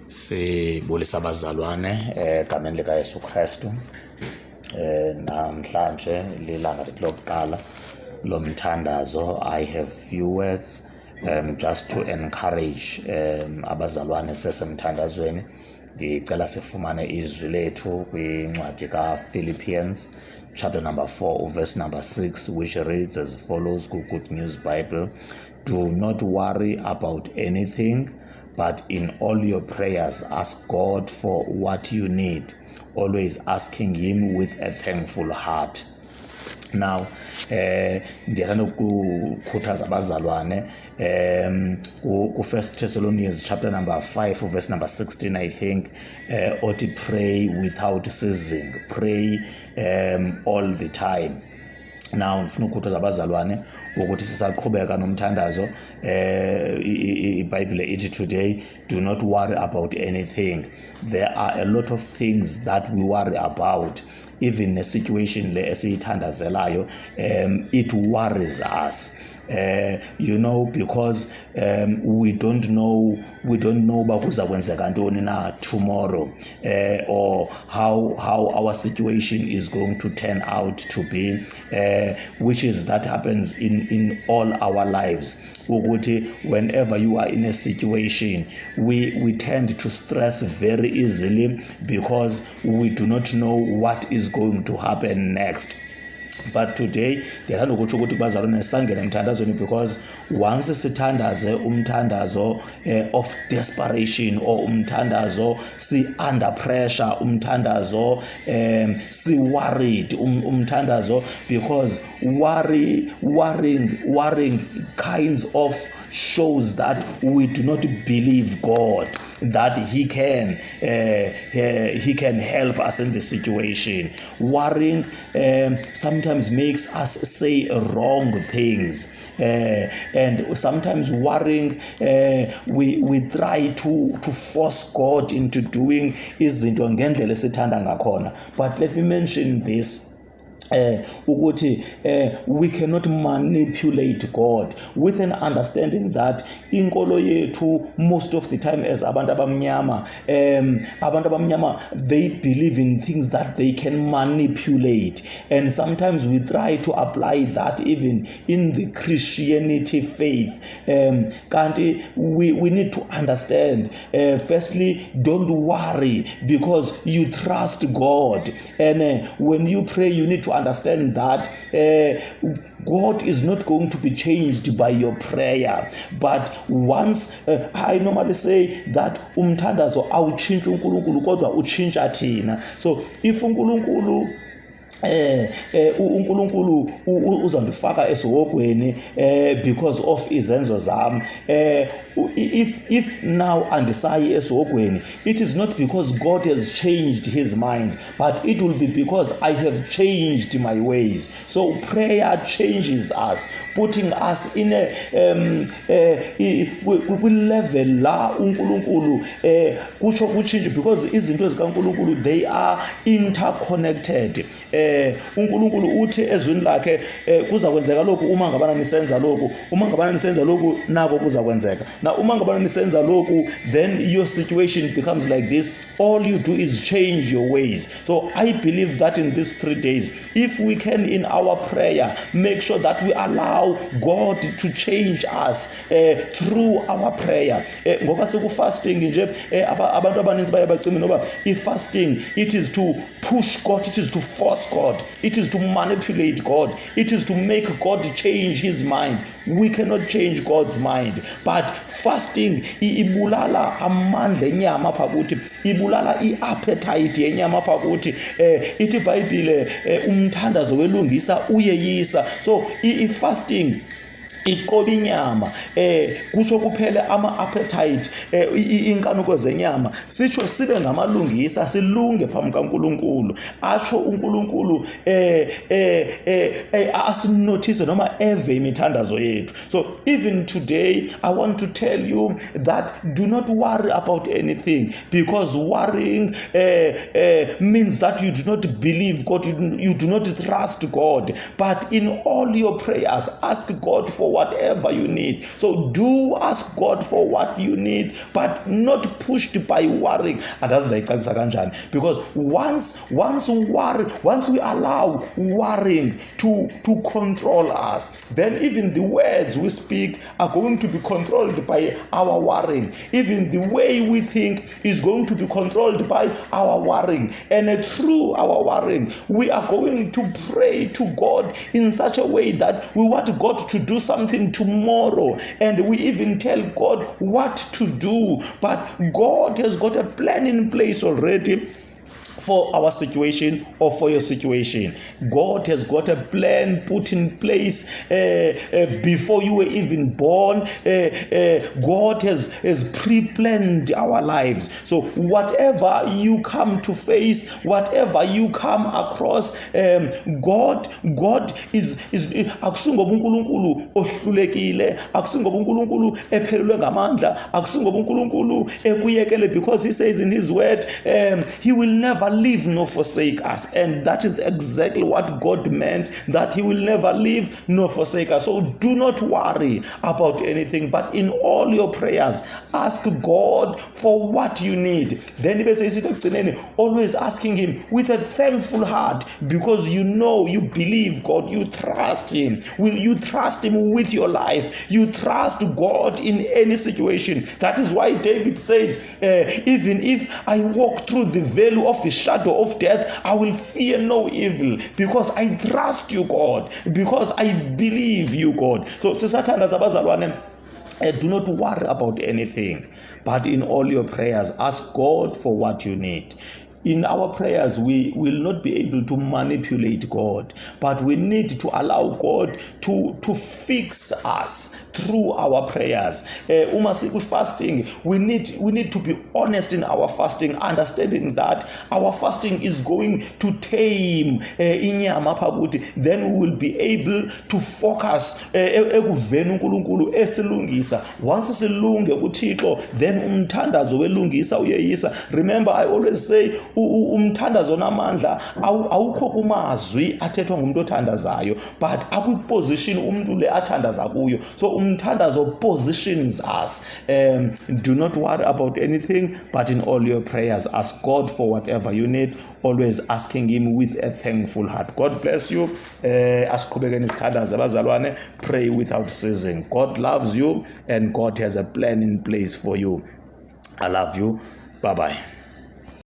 Sibulisa abazalwane egameni lika Yesu Kristu. Namhlanje lilanga lokuqala lomthandazo. I have few words just to encourage abazalwane sesemthandazweni. Ngicela sifumane izwi lethu kwincwadi kaPhilippians chapter number 4 verse number 6, which reads as follows. Good News Bible: do not worry about anything, but in all your prayers ask God for what you need, always asking him with a thankful heart. Now ndiyathanda ukukhuthaza abazalwane ku-1 Thessalonians chapter number 5 verse number 16, I think, othi pray without ceasing, pray all the time. Now ngifuna ukukhuthaza abazalwane ukuthi sisaqhubeka nomthandazo. iBhayibhile ithi today, do not worry about anything. There are a lot of things that we worry about. Even a situation le esiyithandazelayo, it worries us. Because we don't know uba kuzakwenzeka ntoni na tomorrow, or how our situation is going to turn out to be, which is that happens in all our lives. Ukuthi whenever you are in a situation, we tend to stress very easily because we do not know what is going to happen next. But today ndiyathanda ukutsho ukuthi bazalwane sangena emthandazweni, because once sithandaze umthandazo of desperation, or umthandazo si under pressure, umthandazo si worried, umthandazo, because worrying kinds of shows that we do not believe God that he can help us in the situation. Worrying sometimes makes us say wrong things, and sometimes worrying we try to force God into doing izinto ngendlela esithanda ngakhona. But let me mention this, ukuthi we cannot manipulate God, with an understanding that inkolo yethu most of the time as abantu abamnyama, they believe in things that they can manipulate, and sometimes we try to apply that even in the Christianity faith. Kanti we need to understand, firstly, don't worry because you trust God, and when you pray you need to understand that God is not going to be changed by your prayer. But once, I normally say that umthandazo awutshintsha uNkulunkulu kodwa utshintsha thina. So if uNkulunkulu uNkulunkulu uzandifaka esihogweni because of izenzo zami, if now andisayi esihogweni, it is not because God has changed his mind, but it will be because I have changed my ways. So prayer changes us, putting us in a level la uNkulunkulu kusho kuchinja, because izinto zikaNkulunkulu, they are interconnected. uNkulunkulu uthi ezwini lakhe kuza kwenzeka lokhu uma ngabana nisenza lokhu, uma ngabana nisenza lokhu nako kuza kwenzeka. Now uma ngabana nisenza lokhu, then your situation becomes like this. All you do is change your ways. So I believe that in these 3 days, if we can in our prayer make sure that we allow God to change us through our prayer. Ngoba siku-fasting nje abantu abaninzi baye bacime noba i-fasting, it is to push God, it is to force God, it is to manipulate God, it is to make God change his mind. We cannot change God's mind, but fasting ibulala amandla enyama phakuthi, ibulala i-appetite yenyama phakuthi. Ithi iBhayibhile umthandazo welungisa uyeyisa. So i-fasting iqoba inyama, kusho kuphele ama-appetite, inkanuko zenyama, sitsho sibe ngamalungisa, silunge phambi kaNkulunkulu. Atsho uNkulunkulu asinothise noma eve imithandazo yethu. So even today I want to tell you that do not worry about anything, because worrying means that you do not believe God, you do not trust God. But in all your prayers ask God for whatever you need. So do ask God for what you need, but not pushed by worrying. Because once we allow worrying to control us, then even the words we speak are going to be controlled by our worrying. Even the way we think is going to be controlled by our worrying. And through our worrying, we are going to pray to God in such a way that we want God to do something tomorrow, and we even tell God what to do. But God has got a plan in place already for our situation or for your situation. God has got a plan put in place before you were even born. God has pre-planned our lives. So whatever you come to face, whatever you come across, God is akusingoba uNkulunkulu ohlulekile, akusingoba uNkulunkulu ephelelwe ngamandla, akusingoba uNkulunkulu ekuyekele, because he says in his word, he will never leave nor forsake us. And that is exactly what God meant, that he will never leave nor forsake us. So do not worry about anything, but in all your prayers ask God for what you need. Then he says, always asking him with a thankful heart, because you know, you believe God, you trust him. Will you trust him with your life? You trust God in any situation. That is why David says, even if I walk through the valley of the shadow of death, I will fear no evil, because I trust you, God, because I believe you, God. So do not worry about anything, but in all your prayers ask God for what you need. In our prayers, we will not be able to manipulate God, but we need to allow God to fix us through our prayers. Fasting, we need to be honest in our fasting, understanding that our fasting is going to tame inyama phakuthi. Then we will be able to focus ekuveni uNkulunkulu esilungisa. Once silunge kuThixo, then umthandazo welungisa uyeyisa. Remember, I always say, umthandazo namandla awukho kumazwi athethwa ngumuntu othandazayo, but akwiposition umuntu le athandaza kuyo. So umthandazo positions us. Do not worry about anything, but in all your prayers ask God for whatever you need, always asking him with a thankful heart. God bless you. Asiqhubekeni sithandaze abazalwane, pray without ceasing. God loves you and God has a plan in place for you. I love you. Bye bye.